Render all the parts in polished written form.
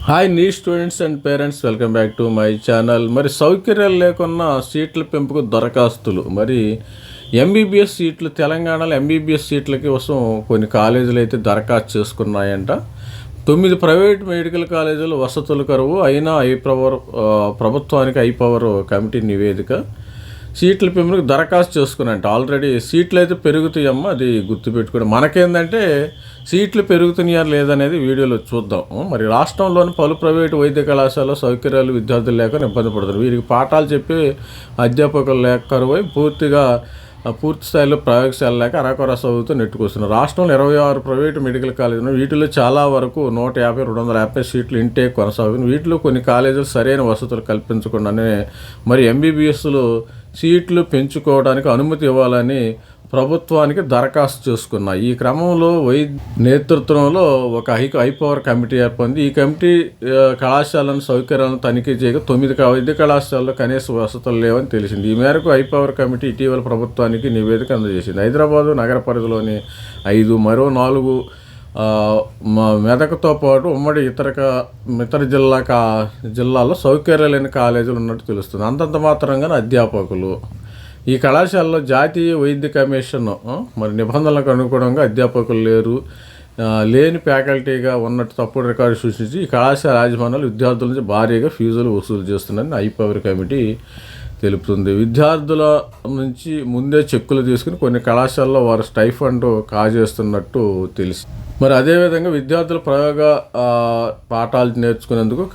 Hi నీ students and parents, welcome back to my channel. మరి సౌకర్యాలు లేకున్నా సీట్ల పెంపుకు దరఖాస్తులు. మరి ఎంబీబీఎస్ సీట్లు తెలంగాణలో ఎంబీబీఎస్ సీట్ల కోసం కొన్ని కాలేజీలు అయితే దరఖాస్తు చేసుకున్నాయంట. 9 ప్రైవేట్ మెడికల్ కాలేజీలు వసతులు కరువు అయినా ప్రభుత్వానికి ఐపవర్ కమిటీ నివేదిక. సీట్ల పెంపుకు దరఖాస్తు చేసుకున్నాయంట. ఆల్రెడీ సీట్లు అయితే పెరుగుతాయమ్మా, అది గుర్తుపెట్టుకోండి. మనకేందంటే సీట్లు పెరుగుతున్నాయా లేదనేది వీడియోలో చూద్దాం. మరి రాష్ట్రంలోని పలు ప్రైవేటు వైద్య కళాశాలలో సౌకర్యాలు విద్యార్థులు లేక ఇబ్బంది పడుతున్నారు. వీరికి పాఠాలు చెప్పి అధ్యాపకులు లేక కరువై పూర్తి స్థాయిలో ప్రయోగశాల లేక అరకొర చదువుతూ నెట్టుకొస్తున్నారు. రాష్ట్రంలో 26 ప్రైవేటు మెడికల్ కాలేజీలు, వీటిలో చాలా వరకు 150, 250 సీట్లు ఇంటేక్ కొనసాగుతుంది. వీటిలో కొన్ని కాలేజీలు సరైన వసతులు కల్పించకుండానే మరి ఎంబీబీఎస్లు సీట్లు పెంచుకోవడానికి అనుమతి ఇవ్వాలని ప్రభుత్వానికి దరఖాస్తు చేసుకున్నాయి. ఈ క్రమంలో నేతృత్వంలో ఒక హైపవర్ కమిటీ ఏర్పడింది. ఈ కమిటీ కళాశాలను సౌకర్యాలను తనిఖీ చేయగా 9 వైద్య కళాశాలలో కనీస వసతులు లేవని తెలిసింది. ఈ మేరకు హైపవర్ కమిటీ ఇటీవల ప్రభుత్వానికి నివేదిక అందజేసింది. హైదరాబాదు నగర పరిధిలోని 5, మరో 4 మెదక్తో పాటు ఉమ్మడి ఇతర జిల్లాల్లో సౌకర్యాలు లేని కాలేజీలు ఉన్నట్టు తెలుస్తుంది. అంతంత మాత్రంగానే అధ్యాపకులు. ఈ కళాశాలలో జాతీయ వైద్య కమిషన్ మరి నిబంధనలకు అనుగుణంగా అధ్యాపకులు లేని ఫ్యాకల్టీగా ఉన్నట్టు తప్పుడు రికార్డు సృష్టించి ఈ కళాశాల యాజమాన్యాలు విద్యార్థుల నుంచి భారీగా ఫీజులు వసూలు చేస్తున్నారని హైపవర్ కమిటీ తెలుపుతుంది. విద్యార్థుల నుంచి ముందే చెక్కులు తీసుకుని కొన్ని కళాశాలలో వారు స్టైఫండ్ కాజేస్తున్నట్టు తెలిసి, మరి అదేవిధంగా విద్యార్థుల పాఠాలు నేర్చుకునేందుకు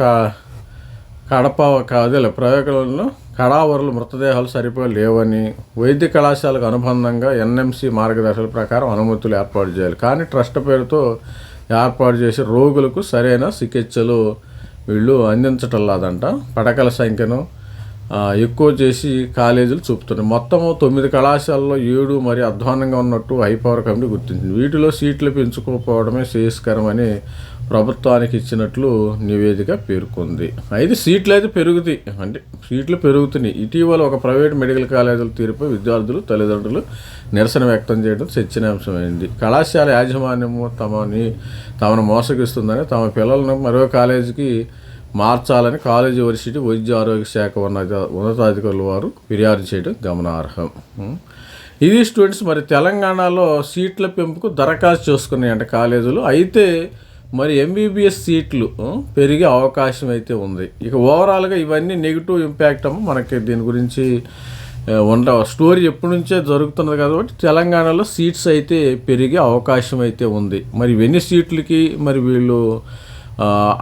ప్రయోగాలను కడావరులు మృతదేహాలు సరిపోయి లేవని, వైద్య కళాశాలకు అనుబంధంగా ఎన్ఎంసీ మార్గదర్శకాల ప్రకారం అనుమతులు ఏర్పాటు చేయాలి. కానీ ట్రస్ట్ పేరుతో ఏర్పాటు చేసి రోగులకు సరైన చికిత్సలు వీళ్ళు అందించటం లేదంట. పడకల సంఖ్యను ఎక్కువ చేసి కాలేజీలు చూపుతున్నాయి. మొత్తం 9 కళాశాలలో 7 మరి అధ్వానంగా ఉన్నట్టు హైపవర్ కమిటీ గుర్తించింది. వీటిలో సీట్లు పెంచుకోకపోవడమే శ్రేయస్కరమని ప్రభుత్వానికి ఇచ్చినట్లు నివేదిక పేర్కొంది. అయితే సీట్లు అయితే పెరుగుతున్నాయి. ఇటీవల ఒక ప్రైవేట్ మెడికల్ కాలేజీల తీరుపై విద్యార్థులు, తల్లిదండ్రులు నిరసన వ్యక్తం చేయడం చర్చనీయాంశమైంది. కళాశాల యాజమాన్యము తమను మోసగిస్తుందని, తమ పిల్లలను మరో కాలేజీకి మార్చాలని కాలేజీ యూనివర్సిటీ వైద్య ఆరోగ్య శాఖ ఉన్నతాధికారులు వారు ఫిర్యాదు చేయడం గమనార్హం. ఇది స్టూడెంట్స్, మరి తెలంగాణలో సీట్ల పెంపుకు దరఖాస్తు చేసుకున్నాయంట కాలేజీలు. అయితే మరి ఎంబీబీఎస్ సీట్లు పెరిగే అవకాశం అయితే ఉంది. ఇక ఓవరాల్గా ఇవన్నీ నెగిటివ్ ఇంపాక్ట్ మనకి దీని గురించి స్టోరీ ఎప్పటి నుంచే జరుగుతున్నది కాబట్టి తెలంగాణలో సీట్స్ అయితే పెరిగే అవకాశం అయితే ఉంది. మరి ఇవన్నీ సీట్లకి మరి వీళ్ళు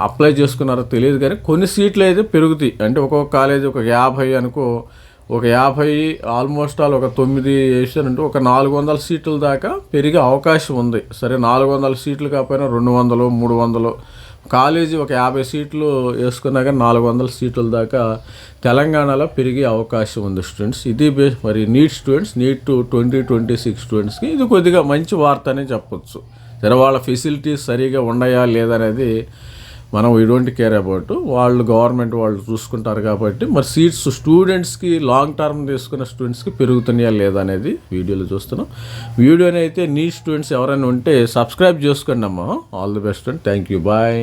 అప్లై చేసుకున్నారో తెలియదు, కానీ కొన్ని సీట్లు అయితే పెరుగుతాయి. అంటే ఒక్కొక్క కాలేజీ ఒక 50 అనుకో, ఒక 50 ఆల్మోస్ట్ ఒక 9 వేసారంటే ఒక 400 సీట్ల దాకా పెరిగే అవకాశం ఉంది. సరే 400 సీట్లు కాకపోయినా 200, 300 కాలేజీ ఒక 50 సీట్లు వేసుకున్నాక 400 సీట్ల దాకా తెలంగాణలో పెరిగే అవకాశం ఉంది స్టూడెంట్స్. ఇది మరి నీట్ 2026 స్టూడెంట్స్కి ఇది కొద్దిగా మంచి వార్త అనే చెప్పొచ్చు. సరే వాళ్ళ ఫెసిలిటీస్ సరిగా ఉన్నాయా లేదనేది మనం we don't care about, government వాళ్ళు చూసుకుంటారు కాబట్టి. మరి సీట్స్ స్టూడెంట్స్కి లాంగ్ టర్మ్ తీసుకున్న స్టూడెంట్స్కి పెరుగుతున్నాయా లేదా అనేది వీడియోలో చూస్తున్నాం. వీడియోని అయితే నీ స్టూడెంట్స్ ఎవరైనా ఉంటే సబ్స్క్రైబ్ చేసుకోండి అమ్మా. All the best and thank you, bye.